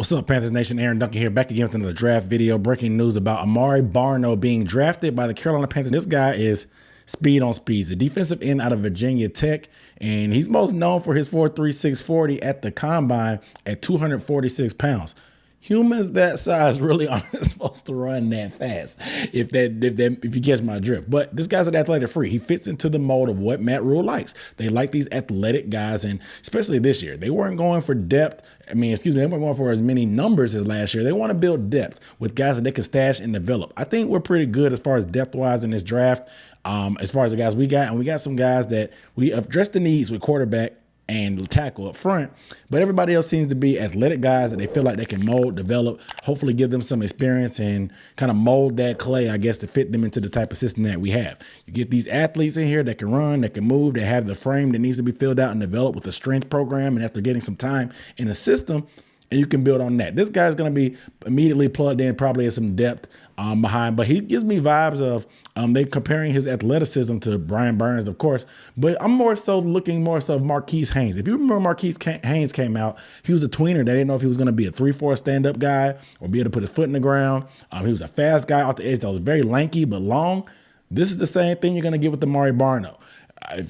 What's up, Panthers Nation? Aaron Duncan here, back again with another draft video. Breaking news about Amari Barno being drafted by the Carolina Panthers. This guy is speed on speed. He's a defensive end out of Virginia Tech, and he's most known for his 4.36 40 at the combine at 246 pounds. Humans that size really aren't supposed to run that fast, if you catch my drift. But this guy's an athletic freak. He fits into the mold of what Matt Rule likes. They like these athletic guys, and especially this year, they weren't going for depth. They weren't going for as many numbers as last year. They want to build depth with guys that they can stash and develop. I think we're pretty good as far as depth-wise in this draft, as far as the guys we got. And we got some guys that we addressed the needs with quarterback and tackle up front, but everybody else seems to be athletic guys that they feel like they can mold, develop, hopefully give them some experience and kind of mold that clay, I guess, to fit them into the type of system that we have. You get these athletes in here that can run, that can move, that have the frame that needs to be filled out and developed with a strength program, and after getting some time in a system, and you can build on that. This guy's going to be immediately plugged in, probably has some depth behind, but he gives me vibes of they comparing his athleticism to Brian Burns, of course, but I'm more so looking of Marquise Haynes. If you remember, Marquise Haynes came out, he was a tweener. They didn't know if he was going to be a 3-4 stand-up guy or be able to put his foot in the ground. He was a fast guy off the edge that was very lanky but long. This is the same thing you're going to get with Amari Barno.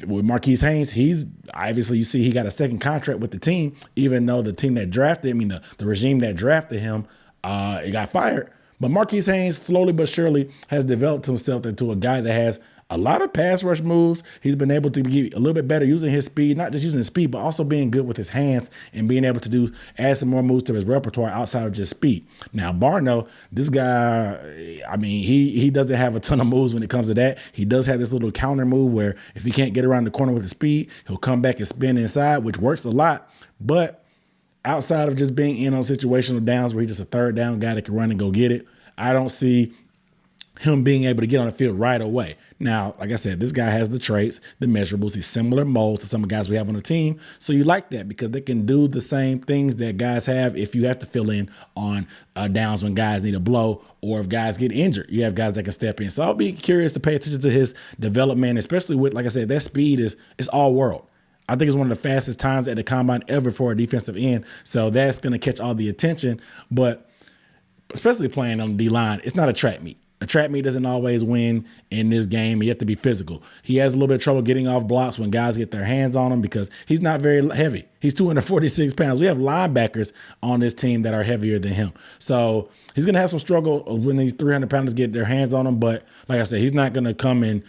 With Marquise Haynes, he's obviously, you see he got a second contract with the team, even though the team that drafted him, the regime that drafted him, it got fired. But Marquise Haynes slowly but surely has developed himself into a guy that has a lot of pass rush moves. He's been able to get a little bit better using his speed, not just using his speed, but also being good with his hands and being able to add some more moves to his repertoire outside of just speed. Now, Barno, this guy, he doesn't have a ton of moves when it comes to that. He does have this little counter move where if he can't get around the corner with his speed, he'll come back and spin inside, which works a lot. But outside of just being in on situational downs where he's just a third down guy that can run and go get it, I don't see him being able to get on the field right away. Now, like I said, this guy has the traits, the measurables. He's similar molds to some of the guys we have on the team. So you like that because they can do the same things that guys have if you have to fill in on downs when guys need a blow or if guys get injured. You have guys that can step in. So I'll be curious to pay attention to his development, especially with, like I said, that speed is all world. I think it's one of the fastest times at the combine ever for a defensive end. So that's going to catch all the attention. But especially playing on the D-line, it's not a track meet. A track meet doesn't always win in this game. You have to be physical. He has a little bit of trouble getting off blocks when guys get their hands on him because he's not very heavy. He's 246 pounds. We have linebackers on this team that are heavier than him. So he's going to have some struggle when these 300-pounders get their hands on him. But like I said, he's not going to come in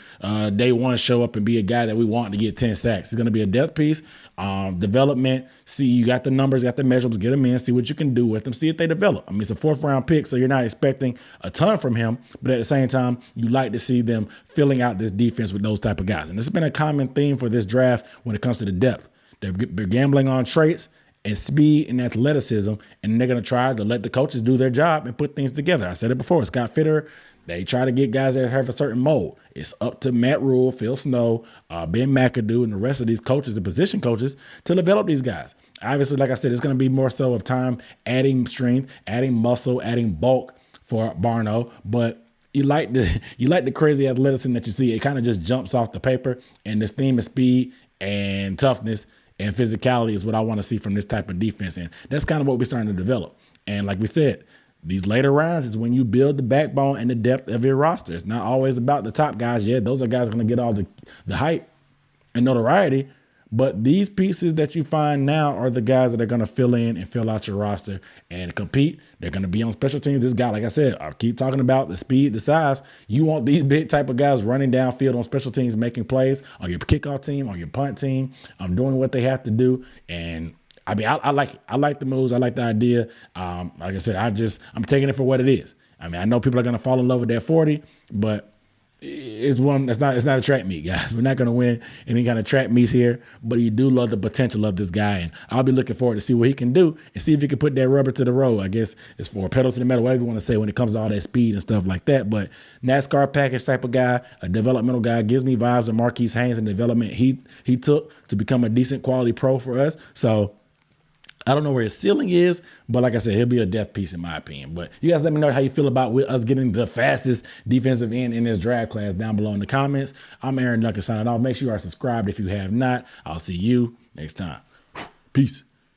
day one, show up and be a guy that we want to get 10 sacks. He's going to be a depth piece, development. See, you got the numbers, got the measurables, get them in, see what you can do with them, see if they develop. It's a 4th-round pick, so you're not expecting a ton from him. But at the same time, you like to see them filling out this defense with those type of guys. And this has been a common theme for this draft when it comes to the depth. They're gambling on traits and speed and athleticism, and they're going to try to let the coaches do their job and put things together. I said it before, Scott Fitter, they try to get guys that have a certain mold. It's up to Matt Rule, Phil Snow, Ben McAdoo, and the rest of these coaches and position coaches to develop these guys. Obviously, like I said, it's going to be more so of time adding strength, adding muscle, adding bulk for Barno, but you like the crazy athleticism that you see. It kind of just jumps off the paper, and this theme of speed and toughness and physicality is what I want to see from this type of defense. And that's kind of what we're starting to develop. And like we said, these later rounds is when you build the backbone and the depth of your roster. It's not always about the top guys. Yeah, those are guys going to get all the hype and notoriety. But these pieces that you find now are the guys that are going to fill in and fill out your roster and compete. They're going to be on special teams. This guy, like I said, I keep talking about the speed, the size. You want these big type of guys running downfield on special teams, making plays on your kickoff team, on your punt team, doing what they have to do. And I like it. I like the moves. I like the idea. Like I said, I'm taking it for what it is. I know people are going to fall in love with that 40, but it's not a track meet, guys. We're not going to win any kind of track meets here, but you do love the potential of this guy, and I'll be looking forward to see what he can do and see if he can put that rubber to the road. I guess it's for pedal to the metal, whatever you want to say when it comes to all that speed and stuff like that. But NASCAR package type of guy, a developmental guy, gives me vibes of Marquise Haynes and development he took to become a decent quality pro for us. So I don't know where his ceiling is, but like I said, he'll be a depth piece in my opinion. But you guys let me know how you feel about us getting the fastest defensive end in this draft class down below in the comments. I'm Aaron Duncan signing off. Make sure you are subscribed if you have not. I'll see you next time. Peace.